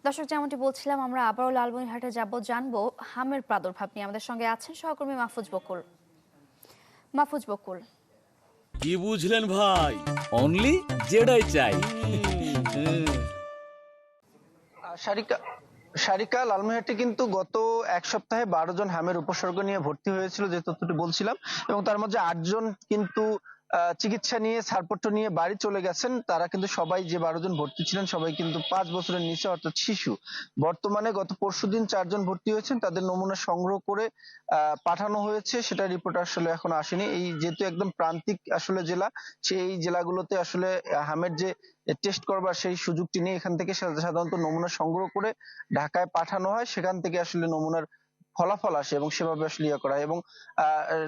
দর্শক, যেমনটি বলছিলাম, আমরা আবারও লালমনিরহাটে যাব, জানবো হামের প্রাদুর্ভাব নিয়ে। আমাদের সঙ্গে আছেন সহকর্মী মাহফুজ বকুল। কি বুঝলেন ভাই? অনলি যেটাই চাই। সারিকা সারিকা লালমনিরহাটে কিন্তু গত এক সপ্তাহে 12 জন হামের উপসর্গ নিয়ে ভর্তি হয়েছিল, যে তথ্যটি বলছিলাম, এবং তার মধ্যে 8 জন কিন্তু চিকিৎসা নিয়ে ছাড়পত্র নিয়ে বাড়ি চলে গেছেন। তারা কিন্তু সবাই, যে 12 জন ভর্তি ছিলেন, সবাই কিন্তু 5 বছরের নিচে, অর্থাৎ শিশু। বর্তমানে গত পরশুদিন 4 জন ভর্তি হয়েছেন, তাদের নমুনা সংগ্রহ করে পাঠানো হয়েছে। সেটা রিপোর্ট আসলে এখন আসেনি। এই যেহেতু একদম প্রান্তিক আসলে জেলা, সেই জেলাগুলোতে আসলে হামের যে টেস্ট করবার সেই সুযোগটি নেই। এখান থেকে সাধারণত নমুনা সংগ্রহ করে ঢাকায় পাঠানো হয়, সেখান থেকে আসলে নমুনার ফলাফল আসে এবং সেভাবে আসলে ইয়ে করা হয়। এবং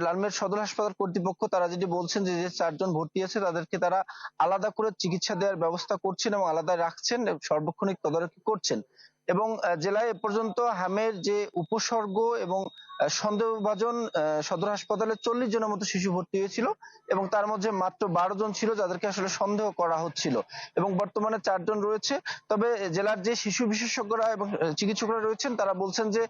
লালমনিরহাট সদর হাসপাতাল কর্তৃপক্ষ তারা যেটি বলছেন, যে 4 জন ভর্তি আছে তাদেরকে তারা আলাদা করে চিকিৎসা দেওয়ার ব্যবস্থা করছেন এবং আলাদা রাখছেন, সার্বক্ষণিক তদারকি করছেন। এবং জেলায় এ পর্যন্ত হামের যে উপসর্গ এবং সন্দেহভাজন সদর হাসপাতালে 40 জনের মতো শিশু ভর্তি হয়েছিল, এবং তার মধ্যে মাত্র 12 জন ছিল যাদেরকে আসলে সন্দেহ করা হচ্ছিল, এবং বর্তমানে 4 জন রয়েছে। তবে জেলার যে শিশু বিশেষজ্ঞরা এবং চিকিৎসকরা রয়েছেন, তারা বলছেন যে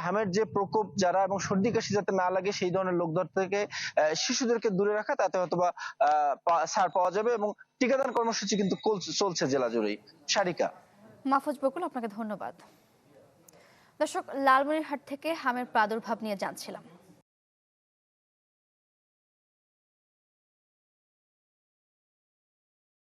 হামের যে প্রকোপ যারা এবং সর্দি কাশি যাতে না লাগে সেই ধরনের লোকদের থেকে শিশুদেরকে দূরে রাখা, তাতে হয়তোবা ছাড় পাওয়া যাবে। এবং টিকাদান কর্মসূচি কিন্তু চলছে জেলা জুড়েই। সারিকা। মাহফুজ বকুল, আপনাকে ধন্যবাদ। দর্শক, লালমনিরহাট থেকে হামের প্রাদুর্ভাব নিয়ে জানছিলাম।